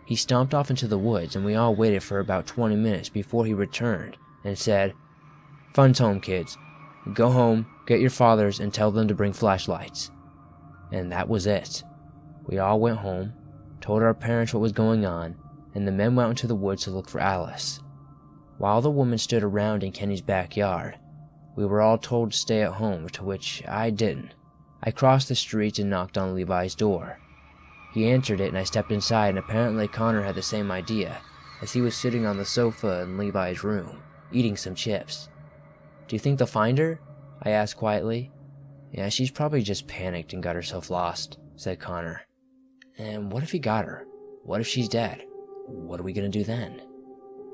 He stomped off into the woods, and we all waited for about 20 minutes before he returned and said, "Fun's home, kids. Go home, get your fathers, and tell them to bring flashlights." And that was it. We all went home, told our parents what was going on, and the men went into the woods to look for Alice. While the woman stood around in Kenny's backyard, we were all told to stay at home, to which I didn't. I crossed the street and knocked on Levi's door. He answered it, and I stepped inside, and apparently Connor had the same idea, as he was sitting on the sofa in Levi's room, eating some chips. "Do you think they'll find her?" I asked quietly. Yeah, she's probably just panicked and got herself lost, said Connor. And what if he got her? What if she's dead? What are we gonna do then?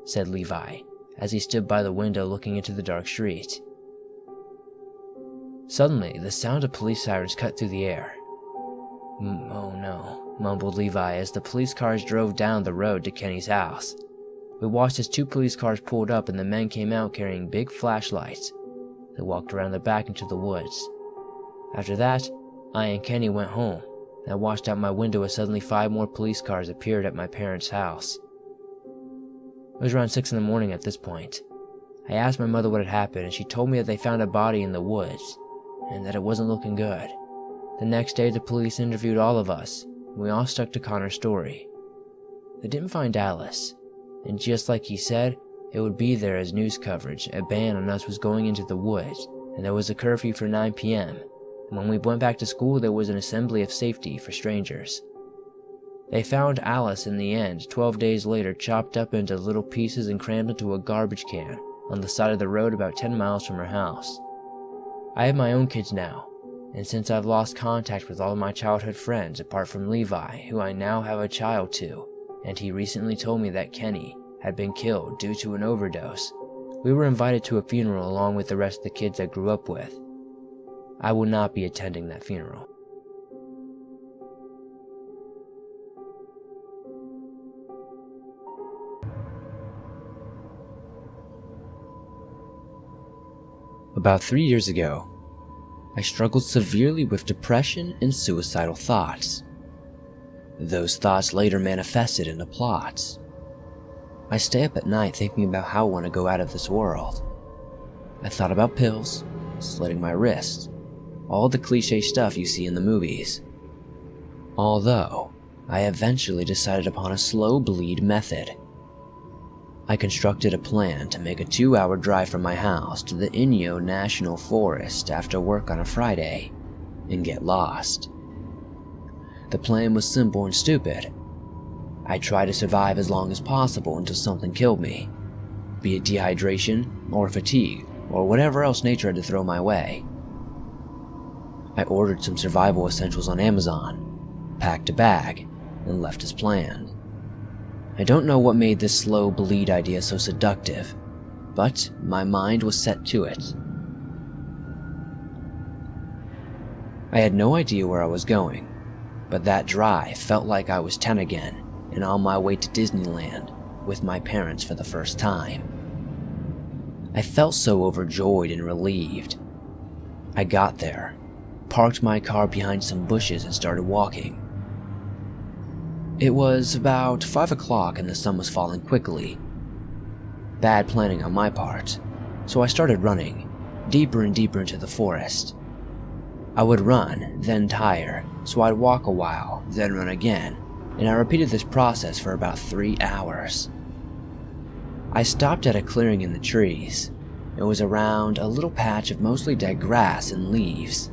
Said Levi, as he stood by the window looking into the dark street. Suddenly, the sound of police sirens cut through the air. Oh no, mumbled Levi as the police cars drove down the road to Kenny's house. We watched as 2 police cars pulled up and the men came out carrying big flashlights. They walked around the back into the woods. After that, I and Kenny went home. I watched out my window as suddenly 5 more police cars appeared at my parents' house. It was around 6 in the morning at this point. I asked my mother what had happened and she told me that they found a body in the woods and that it wasn't looking good. The next day the police interviewed all of us and we all stuck to Connor's story. They didn't find Alice, and just like he said, it would be there as news coverage. A ban on us was going into the woods and there was a curfew for 9 p.m. And when we went back to school there was an assembly of safety for strangers. They found Alice in the end 12 days later, chopped up into little pieces and crammed into a garbage can on the side of the road about 10 miles from her house. I have my own kids now, and since I've lost contact with all of my childhood friends apart from Levi, who I now have a child to, and he recently told me that Kenny had been killed due to an overdose, we were invited to a funeral along with the rest of the kids I grew up with. I will not be attending that funeral. About 3 years ago, I struggled severely with depression and suicidal thoughts. Those thoughts later manifested into plots. I stay up at night thinking about how I want to go out of this world. I thought about pills, slitting my wrist, all the cliche stuff you see in the movies. Although, I eventually decided upon a slow bleed method. I constructed a plan to make a 2-hour drive from my house to the Inyo National Forest after work on a Friday and get lost. The plan was simple and stupid. I'd try to survive as long as possible until something killed me, be it dehydration or fatigue or whatever else nature had to throw my way. I ordered some survival essentials on Amazon, packed a bag, and left as planned. I don't know what made this slow bleed idea so seductive, but my mind was set to it. I had no idea where I was going, but that drive felt like I was 10 again and on my way to Disneyland with my parents for the first time. I felt so overjoyed and relieved. I got there, parked my car behind some bushes and started walking. It was about 5 o'clock and the sun was falling quickly. Bad planning on my part, so I started running, deeper and deeper into the forest. I would run, then tire, so I'd walk a while, then run again, and I repeated this process for about 3 hours. I stopped at a clearing in the trees. It was around a little patch of mostly dead grass and leaves.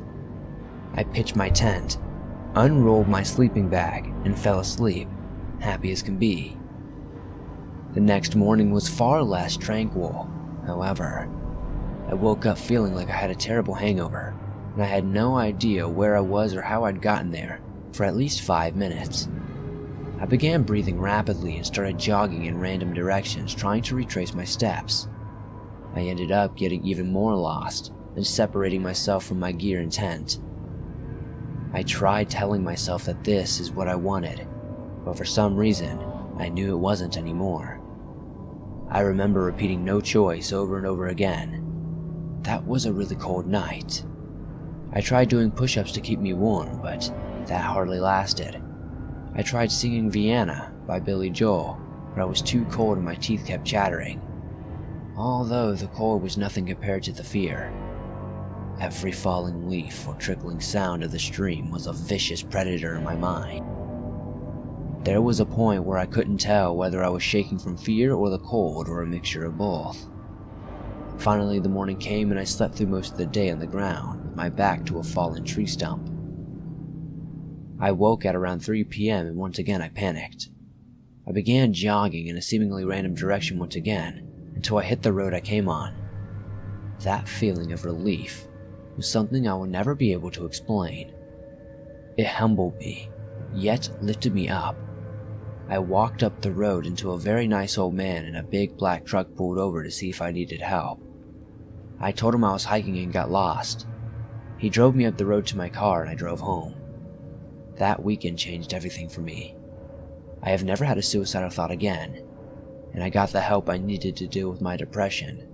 I pitched my tent, unrolled my sleeping bag, and fell asleep, happy as can be. The next morning was far less tranquil, however. I woke up feeling like I had a terrible hangover, and I had no idea where I was or how I'd gotten there for at least 5 minutes. I began breathing rapidly and started jogging in random directions, trying to retrace my steps. I ended up getting even more lost and separating myself from my gear and tent. I tried telling myself that this is what I wanted, but for some reason, I knew it wasn't anymore. I remember repeating "no choice" over and over again. That was a really cold night. I tried doing push-ups to keep me warm, but that hardly lasted. I tried singing Vienna by Billy Joel, but I was too cold and my teeth kept chattering. Although the cold was nothing compared to the fear. Every falling leaf or trickling sound of the stream was a vicious predator in my mind. There was a point where I couldn't tell whether I was shaking from fear or the cold or a mixture of both. Finally, the morning came and I slept through most of the day on the ground, with my back to a fallen tree stump. I woke at around 3 p.m. and once again I panicked. I began jogging in a seemingly random direction once again, until I hit the road I came on. That feeling of relief was something I would never be able to explain. It humbled me, yet lifted me up. I walked up the road until a very nice old man in a big black truck pulled over to see if I needed help. I told him I was hiking and got lost. He drove me up the road to my car and I drove home. That weekend changed everything for me. I have never had a suicidal thought again, and I got the help I needed to deal with my depression.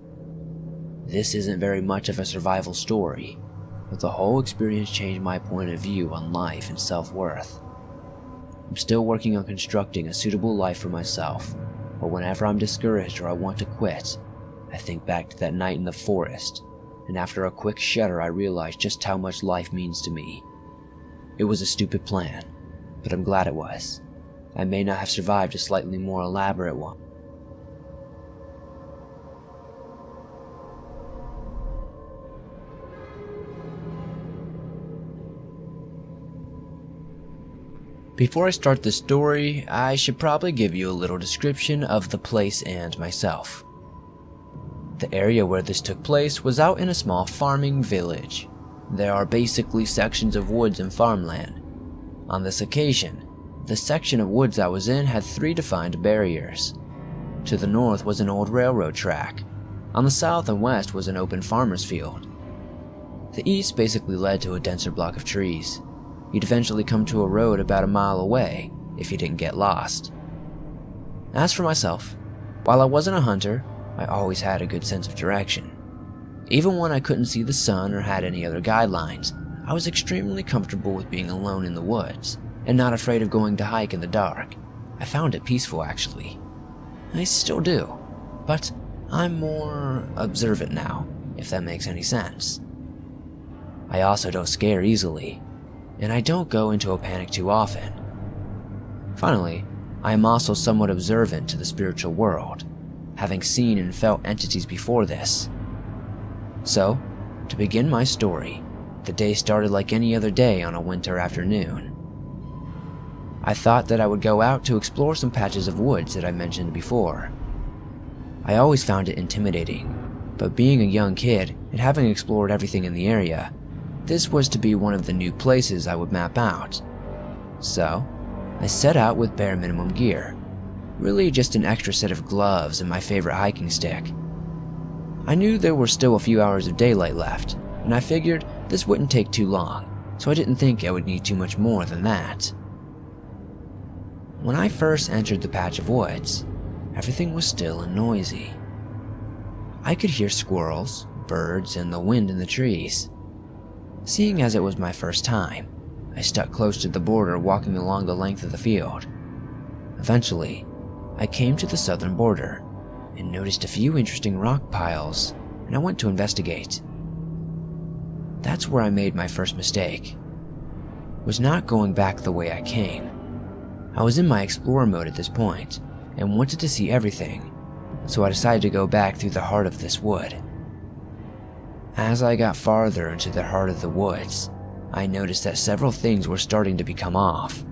This isn't very much of a survival story, but the whole experience changed my point of view on life and self-worth. I'm still working on constructing a suitable life for myself, but whenever I'm discouraged or I want to quit, I think back to that night in the forest, and after a quick shudder I realize just how much life means to me. It was a stupid plan, but I'm glad it was. I may not have survived a slightly more elaborate one. Before I start the story, I should probably give you a little description of the place and myself. The area where this took place was out in a small farming village. There are basically sections of woods and farmland. On this occasion, the section of woods I was in had 3 defined barriers. To the north was an old railroad track. On the south and west was an open farmer's field. The east basically led to a denser block of trees. You'd eventually come to a road about a mile away if you didn't get lost. As for myself, while I wasn't a hunter, I always had a good sense of direction. Even when I couldn't see the sun or had any other guidelines, I was extremely comfortable with being alone in the woods and not afraid of going to hike in the dark. I found it peaceful, actually. I still do, but I'm more observant now, if that makes any sense. I also don't scare easily, and I don't go into a panic too often. Finally, I am also somewhat observant to the spiritual world, having seen and felt entities before this. So, to begin my story, the day started like any other day on a winter afternoon. I thought that I would go out to explore some patches of woods that I mentioned before. I always found it intimidating, but being a young kid and having explored everything in the area, this was to be one of the new places I would map out. So, I set out with bare minimum gear, really just an extra set of gloves and my favorite hiking stick. I knew there were still a few hours of daylight left, and I figured this wouldn't take too long, so I didn't think I would need too much more than that. When I first entered the patch of woods, everything was still and noisy. I could hear squirrels, birds, and the wind in the trees. Seeing as it was my first time, I stuck close to the border, walking along the length of the field. Eventually, I came to the southern border and noticed a few interesting rock piles, and I went to investigate. That's where I made my first mistake. Was not going back the way I came. I was in my explorer mode at this point and wanted to see everything, so I decided to go back through the heart of this wood. As I got farther into the heart of the woods, I noticed that several things were starting to become off.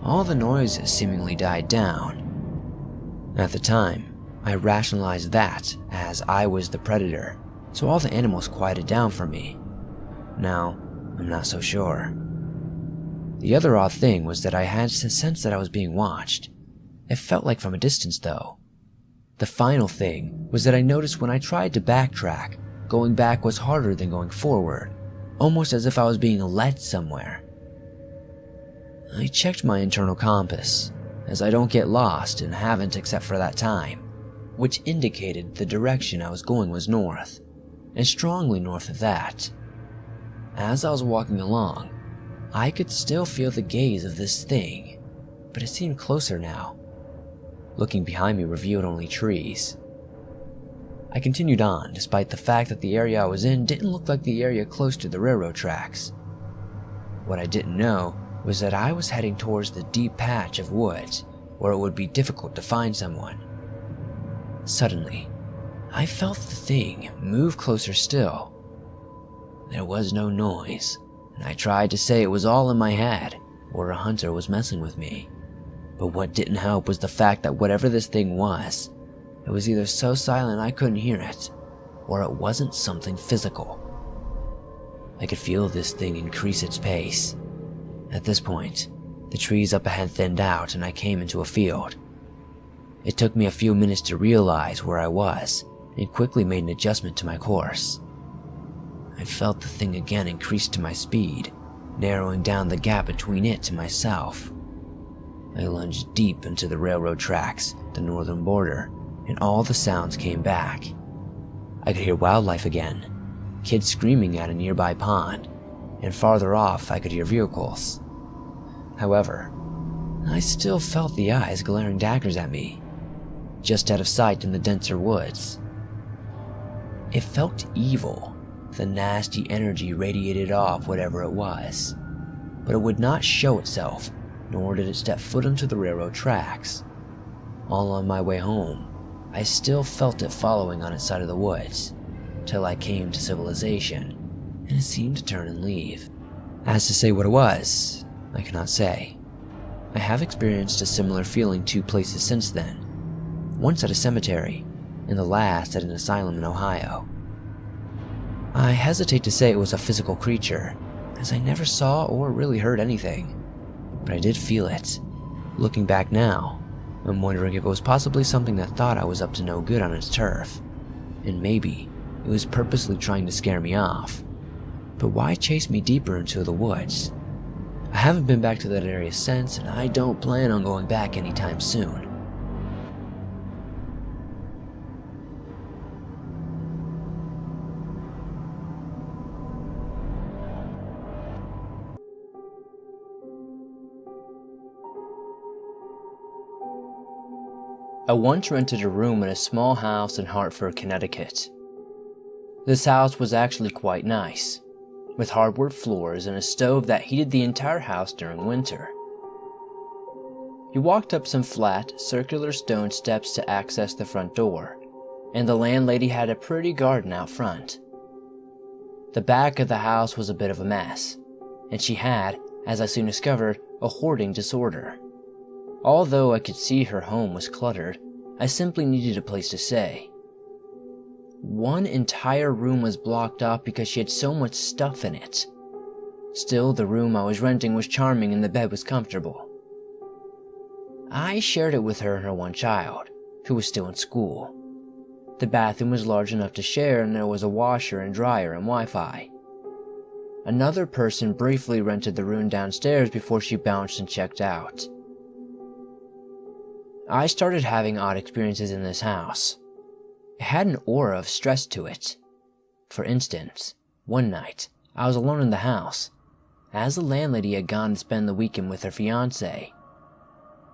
All the noises seemingly died down. At the time, I rationalized that as I was the predator, so all the animals quieted down for me. Now, I'm not so sure. The other odd thing was that I had a sense that I was being watched. It felt like from a distance, though. The final thing was that I noticed when I tried to backtrack, going back was harder than going forward, almost as if I was being led somewhere. I checked my internal compass, as I don't get lost and haven't except for that time, which indicated the direction I was going was north, and strongly north of that. As I was walking along, I could still feel the gaze of this thing, but it seemed closer now. Looking behind me revealed only trees. I continued on, despite the fact that the area I was in didn't look like the area close to the railroad tracks. What I didn't know was that I was heading towards the deep patch of woods where it would be difficult to find someone. Suddenly, I felt the thing move closer still. There was no noise, and I tried to say it was all in my head, or a hunter was messing with me. But what didn't help was the fact that whatever this thing was, it was either so silent I couldn't hear it, or it wasn't something physical. I could feel this thing increase its pace. At this point, the trees up ahead thinned out and I came into a field. It took me a few minutes to realize where I was and quickly made an adjustment to my course. I felt the thing again increase to my speed, narrowing down the gap between it and myself. I lunged deep into the railroad tracks, the northern border, and all the sounds came back. I could hear wildlife again, kids screaming at a nearby pond, and farther off I could hear vehicles. However, I still felt the eyes glaring daggers at me, just out of sight in the denser woods. It felt evil. The nasty energy radiated off whatever it was, but it would not show itself, nor did it step foot onto the railroad tracks. All on my way home, I still felt it following on its side of the woods, till I came to civilization, and it seemed to turn and leave. As to say what it was, I cannot say. I have experienced a similar feeling 2 places since then, once at a cemetery, and the last at an asylum in Ohio. I hesitate to say it was a physical creature, as I never saw or really heard anything, but I did feel it. Looking back now, I'm wondering if it was possibly something that thought I was up to no good on its turf, and maybe it was purposely trying to scare me off. But why chase me deeper into the woods? I haven't been back to that area since, and I don't plan on going back anytime soon. I once rented a room in a small house in Hartford, Connecticut. This house was actually quite nice, with hardwood floors and a stove that heated the entire house during winter. You walked up some flat, circular stone steps to access the front door, and the landlady had a pretty garden out front. The back of the house was a bit of a mess, and she had, as I soon discovered, a hoarding disorder. Although I could see her home was cluttered, I simply needed a place to stay. One entire room was blocked off because she had so much stuff in it. Still, the room I was renting was charming and the bed was comfortable. I shared it with her and her one child, who was still in school. The bathroom was large enough to share and there was a washer and dryer and Wi-Fi. Another person briefly rented the room downstairs before she bounced and checked out. I started having odd experiences in this house. It had an aura of stress to it. For instance, one night, I was alone in the house, as the landlady had gone to spend the weekend with her fiancé.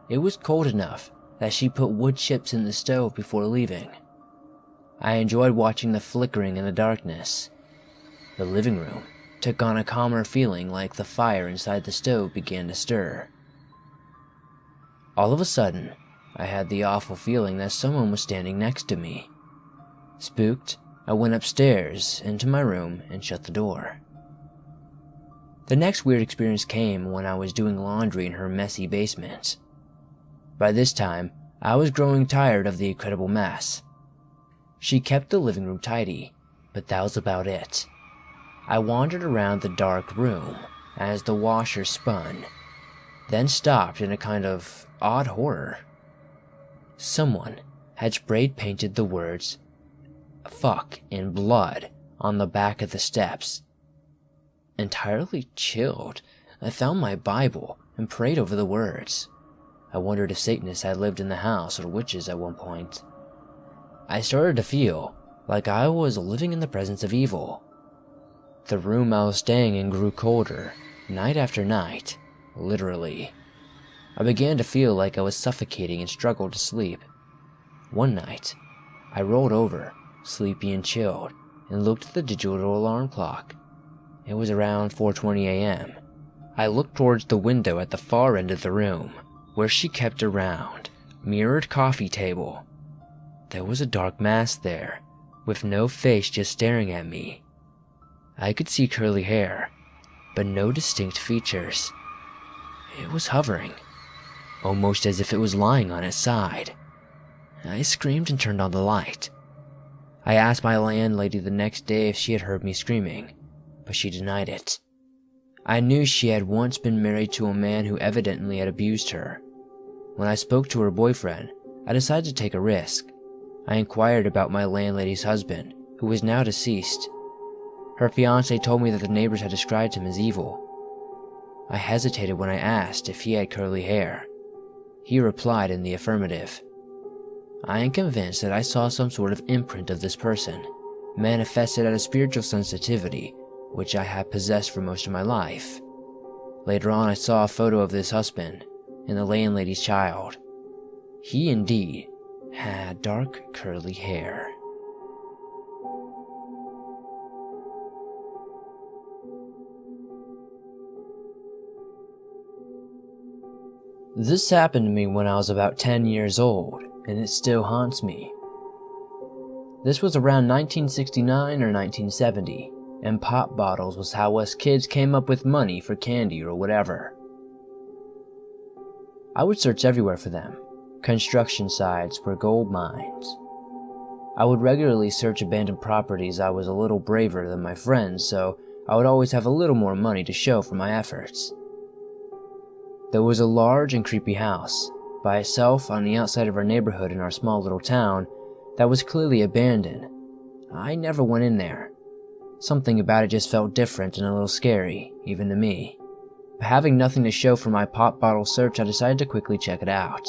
It was cold enough that she put wood chips in the stove before leaving. I enjoyed watching the flickering in the darkness. The living room took on a calmer feeling, like the fire inside the stove began to stir. All of a sudden, I had the awful feeling that someone was standing next to me. Spooked, I went upstairs into my room and shut the door. The next weird experience came when I was doing laundry in her messy basement. By this time, I was growing tired of the incredible mess. She kept the living room tidy, but that was about it. I wandered around the dark room as the washer spun, then stopped in a kind of odd horror. Someone had sprayed painted the words "fuck" in blood on the back of the steps. Entirely chilled, I found my Bible and prayed over the words. I wondered if Satanists had lived in the house or witches at one point. I started to feel like I was living in the presence of evil. The room I was staying in grew colder, night after night, literally. I began to feel like I was suffocating and struggled to sleep. One night, I rolled over, sleepy and chilled, and looked at the digital alarm clock. It was around 4:20 a.m. I looked towards the window at the far end of the room, where she kept a round, mirrored coffee table. There was a dark mass there, with no face, just staring at me. I could see curly hair, but no distinct features. It was hovering, almost as if it was lying on its side. I screamed and turned on the light. I asked my landlady the next day if she had heard me screaming, but she denied it. I knew she had once been married to a man who evidently had abused her. When I spoke to her boyfriend, I decided to take a risk. I inquired about my landlady's husband, who was now deceased. Her fiancé told me that the neighbors had described him as evil. I hesitated when I asked if he had curly hair. He replied in the affirmative. I am convinced that I saw some sort of imprint of this person, manifested at a spiritual sensitivity, which I had possessed for most of my life. Later on, I saw a photo of this husband and the landlady's child. He indeed had dark curly hair. This happened to me when I was about 10 years old, and it still haunts me. This was around 1969 or 1970, and pop bottles was how us kids came up with money for candy or whatever. I would search everywhere for them. Construction sites were gold mines. I would regularly search abandoned properties. I was a little braver than my friends, so I would always have a little more money to show for my efforts. There was a large and creepy house, by itself on the outside of our neighborhood in our small little town, that was clearly abandoned. I never went in there. Something about it just felt different and a little scary, even to me. But having nothing to show for my pop bottle search, I decided to quickly check it out.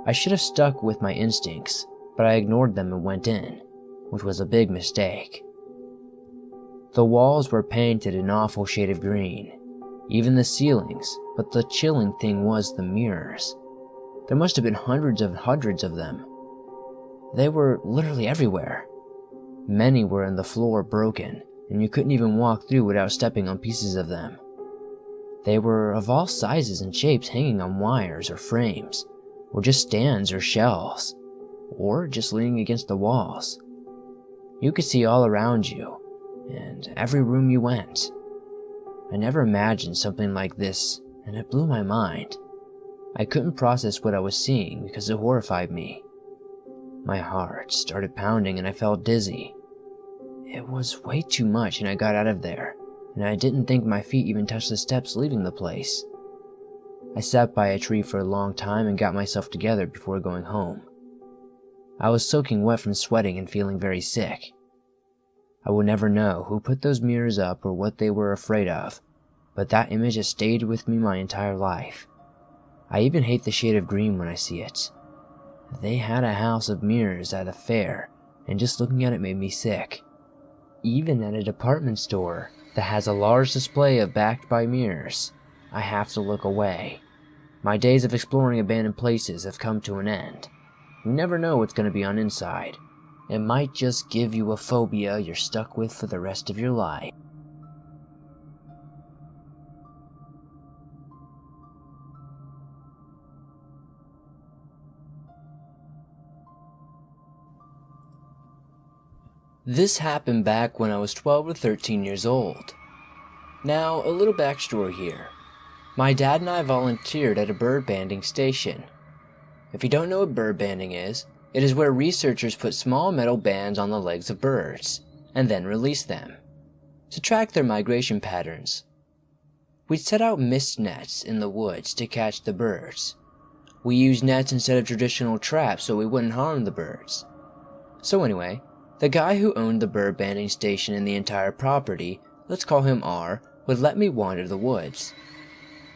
I should have stuck with my instincts, but I ignored them and went in, which was a big mistake. The walls were painted an awful shade of green, even the ceilings, but the chilling thing was the mirrors. There must have been hundreds of them. They were literally everywhere. Many were in the floor broken, and you couldn't even walk through without stepping on pieces of them. They were of all sizes and shapes, hanging on wires or frames, or just stands or shelves, or just leaning against the walls. You could see all around you, and every room you went. I never imagined something like this, and it blew my mind. I couldn't process what I was seeing because it horrified me. My heart started pounding and I felt dizzy. It was way too much, and I got out of there, and I didn't think my feet even touched the steps leaving the place. I sat by a tree for a long time and got myself together before going home. I was soaking wet from sweating and feeling very sick. I will never know who put those mirrors up or what they were afraid of, but that image has stayed with me my entire life. I even hate the shade of green when I see it. They had a house of mirrors at a fair, and just looking at it made me sick. Even at a department store that has a large display of backed by mirrors, I have to look away. My days of exploring abandoned places have come to an end. You never know what's going to be on inside. It might just give you a phobia you're stuck with for the rest of your life. This happened back when I was 12 or 13 years old. Now, a little backstory here. My dad and I volunteered at a bird banding station. If you don't know what bird banding is, it is where researchers put small metal bands on the legs of birds, and then release them, to track their migration patterns. We'd set out mist nets in the woods to catch the birds. We used nets instead of traditional traps so we wouldn't harm the birds. So anyway, the guy who owned the bird banding station and the entire property, let's call him R, would let me wander the woods,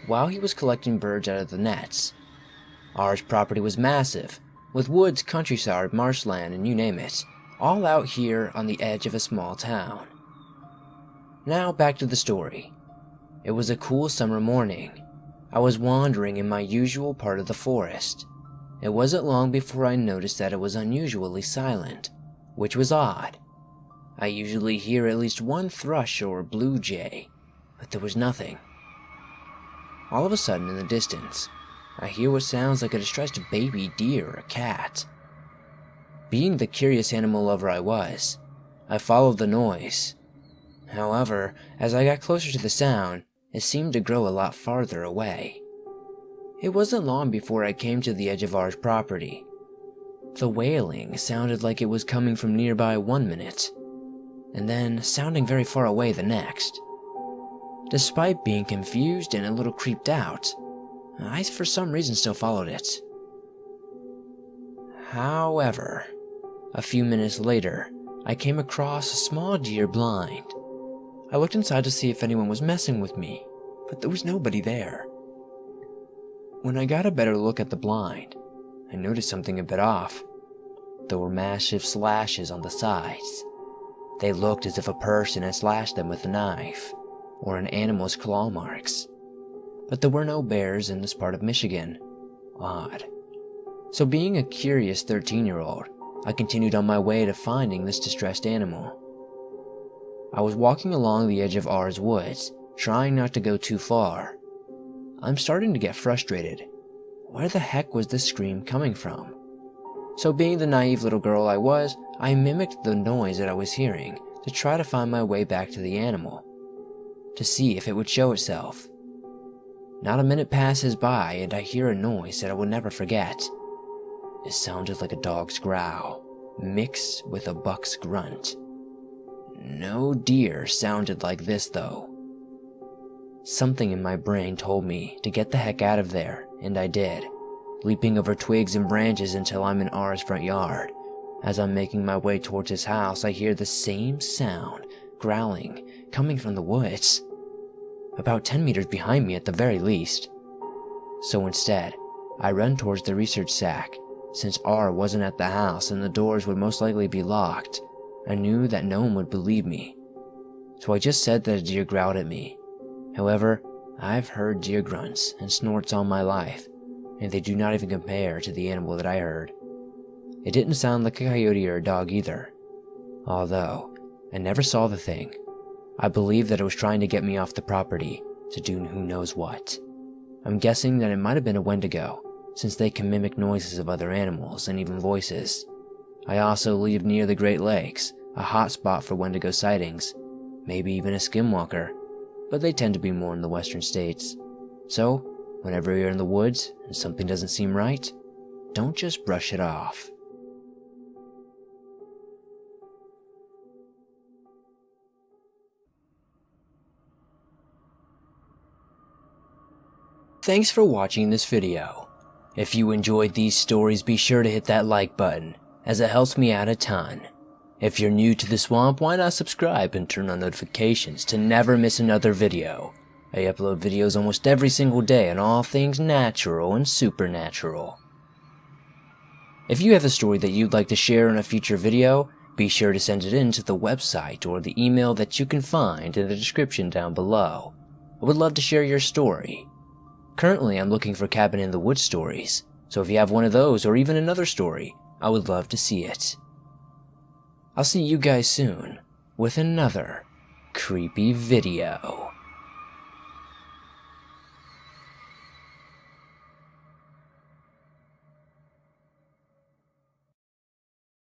while he was collecting birds out of the nets. R's property was massive, with woods, countryside, marshland, and you name it, all out here on the edge of a small town. Now back to the story. It was a cool summer morning. I was wandering in my usual part of the forest. It wasn't long before I noticed that it was unusually silent, which was odd. I usually hear at least one thrush or blue jay, but there was nothing. All of a sudden, in the distance, I hear what sounds like a distressed baby deer or cat. Being the curious animal lover I was, I followed the noise. However, as I got closer to the sound, it seemed to grow a lot farther away. It wasn't long before I came to the edge of our property. The wailing sounded like it was coming from nearby 1 minute. and then sounding very far away the next. Despite being confused and a little creeped out, I for some reason still followed it. However, a few minutes later, I came across a small deer blind. I looked inside to see if anyone was messing with me, but there was nobody there. When I got a better look at the blind, I noticed something a bit off. There were massive slashes on the sides. They looked as if a person had slashed them with a knife, or an animal's claw marks. But there were no bears in this part of Michigan. Odd. So being a curious 13-year-old, I continued on my way to finding this distressed animal. I was walking along the edge of R's woods, trying not to go too far. I'm starting to get frustrated. Where the heck was this scream coming from? So being the naive little girl I was, I mimicked the noise that I was hearing to try to find my way back to the animal, to see if it would show itself. Not a minute passes by and I hear a noise that I will never forget. It sounded like a dog's growl, mixed with a buck's grunt. No deer sounded like this though. Something in my brain told me to get the heck out of there, and I did, leaping over twigs and branches until I'm in R's front yard. As I'm making my way towards his house, I hear the same sound, growling, coming from the woods, about 10 meters behind me at the very least. So instead, I run towards the research sack. Since R wasn't at the house and the doors would most likely be locked, I knew that no one would believe me. So I just said that a deer growled at me. However, I've heard deer grunts and snorts all my life, and they do not even compare to the animal that I heard. It didn't sound like a coyote or a dog either. Although, I never saw the thing. I believe that it was trying to get me off the property to do who knows what. I'm guessing that it might have been a Wendigo, since they can mimic noises of other animals and even voices. I also live near the Great Lakes, a hot spot for Wendigo sightings, maybe even a skinwalker, but they tend to be more in the western states. So, whenever you're in the woods and something doesn't seem right, don't just brush it off. Thanks for watching this video. If you enjoyed these stories, be sure to hit that like button, as it helps me out a ton. If you're new to the swamp, why not subscribe and turn on notifications to never miss another video. I upload videos almost every single day on all things natural and supernatural. If you have a story that you'd like to share in a future video, be sure to send it in to the website or the email that you can find in the description down below. I would love to share your story. Currently, I'm looking for cabin in the woods stories, so if you have one of those or even another story, I would love to see it. I'll see you guys soon with another creepy video.